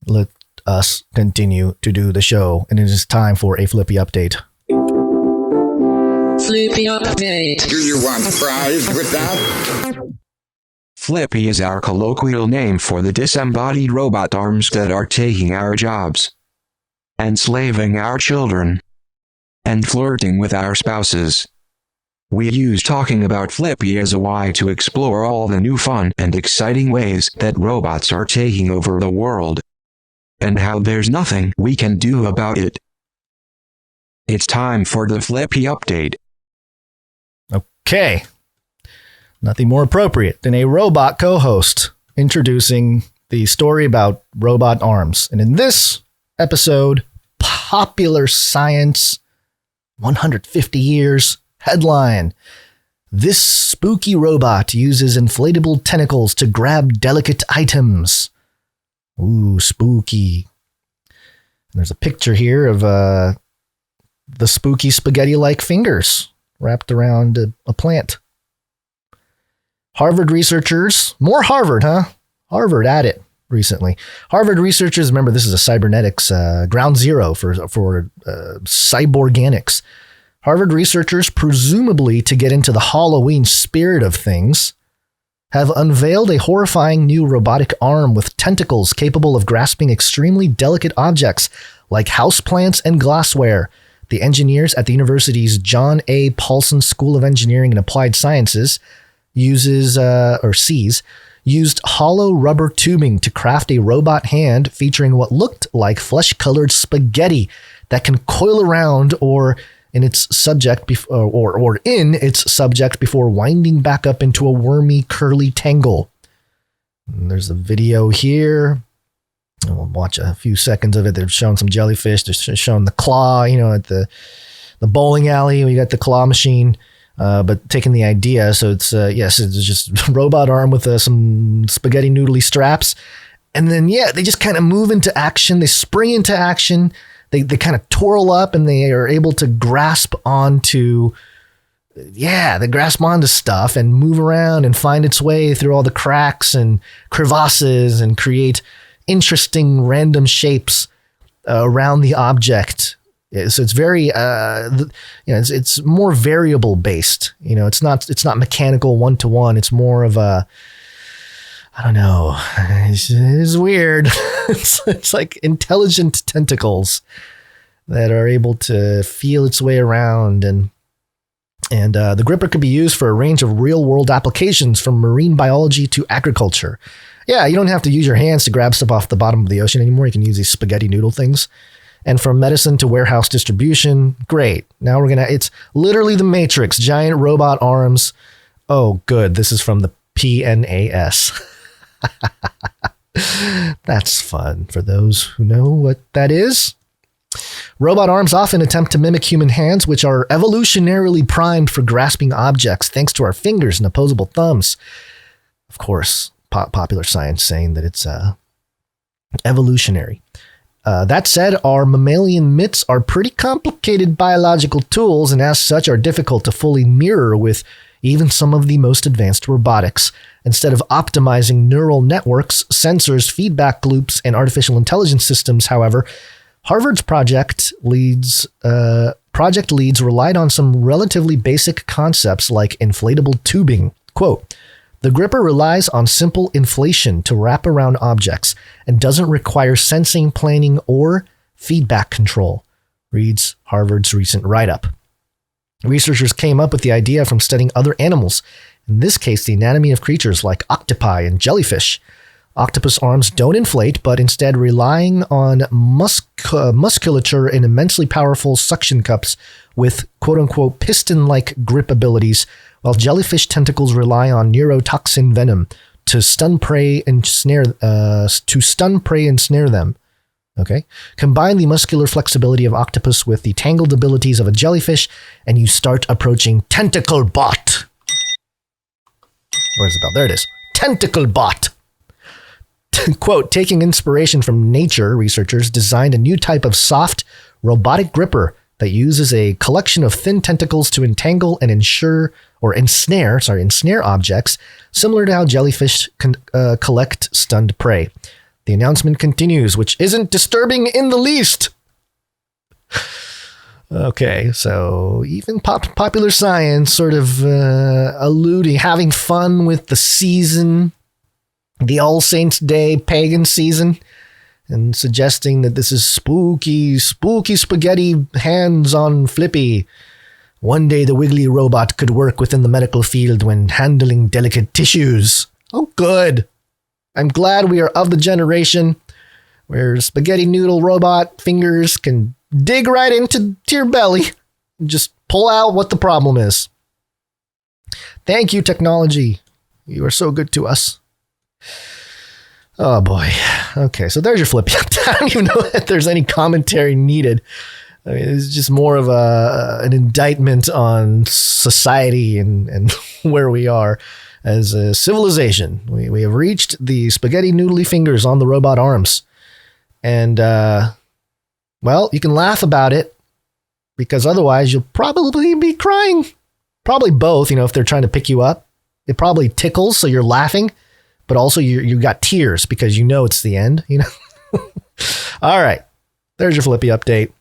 let us continue to do the show, and it is time for a Flippy update. Flippy update. Do you want fries with that? Flippy is our colloquial name for the disembodied robot arms that are taking our jobs, enslaving our children, and flirting with our spouses. We use talking about Flippy as a why to explore all the new fun and exciting ways that robots are taking over the world, and how there's nothing we can do about it. It's time for the Flippy update. Okay. Nothing more appropriate than a robot co-host introducing the story about robot arms. And in this episode, Popular Science 150 Years headline. This spooky robot uses inflatable tentacles to grab delicate items. Ooh, spooky. And there's a picture here of the spooky spaghetti-like fingers wrapped around a plant. Harvard researchers, more Harvard, huh? Harvard at it recently. Harvard researchers, remember this is a cybernetics ground zero for cyborganics. Harvard researchers, presumably to get into the Halloween spirit of things, have unveiled a horrifying new robotic arm with tentacles capable of grasping extremely delicate objects like houseplants and glassware. The engineers at the university's John A. Paulson School of Engineering and Applied Sciences used hollow rubber tubing to craft a robot hand featuring what looked like flesh-colored spaghetti that can coil around or in its subject before winding back up into a wormy, curly tangle. And there's a video here. And we'll watch a few seconds of it. They're showing some jellyfish. They're showing the claw, at the bowling alley. We got the claw machine. But taking the idea, so it's it's just robot arm with some spaghetti noodly straps, and then they just kind of move into action. They spring into action. They kind of twirl up, and they are able to grasp onto stuff and move around and find its way through all the cracks and crevasses and create interesting random shapes around the object. So it's very, it's more variable based. It's not mechanical one-to-one. It's more of a, I don't know. It's weird. It's like intelligent tentacles that are able to feel its way around, and the gripper could be used for a range of real-world applications, from marine biology to agriculture. Yeah, you don't have to use your hands to grab stuff off the bottom of the ocean anymore. You can use these spaghetti noodle things. And from medicine to warehouse distribution, great. Now it's literally the Matrix, giant robot arms. Oh, good. This is from the PNAS. That's fun for those who know what that is. Robot arms often attempt to mimic human hands, which are evolutionarily primed for grasping objects thanks to our fingers and opposable thumbs. Of course, popular science saying that it's evolutionary. That said, our mammalian mitts are pretty complicated biological tools, and as such are difficult to fully mirror with even some of the most advanced robotics. Instead of optimizing neural networks, sensors, feedback loops, and artificial intelligence systems, however, Harvard's project leads relied on some relatively basic concepts like inflatable tubing. Quote, "The gripper relies on simple inflation to wrap around objects and doesn't require sensing, planning, or feedback control," reads Harvard's recent write-up. Researchers came up with the idea from studying other animals, in this case the anatomy of creatures like octopi and jellyfish. Octopus arms don't inflate, but instead relying on musculature and immensely powerful suction cups with quote-unquote piston-like grip abilities, while jellyfish tentacles rely on neurotoxin venom to stun prey and snare them. Okay. Combine the muscular flexibility of octopus with the tangled abilities of a jellyfish, and you start approaching Tentacle Bot. Where's the bell? There it is. Tentacle Bot. Quote, taking inspiration from nature, researchers designed a new type of soft, robotic gripper that uses a collection of thin tentacles to entangle and ensnare objects, similar to how jellyfish collect stunned prey. The announcement continues, which isn't disturbing in the least. Okay, so even popular science sort of alluding, having fun with the season, the All Saints Day pagan season, and suggesting that this is spooky spaghetti hands on Flippy. One day the wiggly robot could work within the medical field when handling delicate tissues. Oh, good. I'm glad we are of the generation where spaghetti noodle robot fingers can dig right into your belly and just pull out what the problem is. Thank you, technology. You are so good to us. Oh boy. Okay, so there's your Flippy. I don't even know if there's any commentary needed. I mean, it's just more of an indictment on society and where we are as a civilization. We have reached the spaghetti noodly fingers on the robot arms. And, well, you can laugh about it because otherwise you'll probably be crying. Probably both, if they're trying to pick you up. It probably tickles, so you're laughing, but also you got tears because it's the end, All right. There's your Flippy update.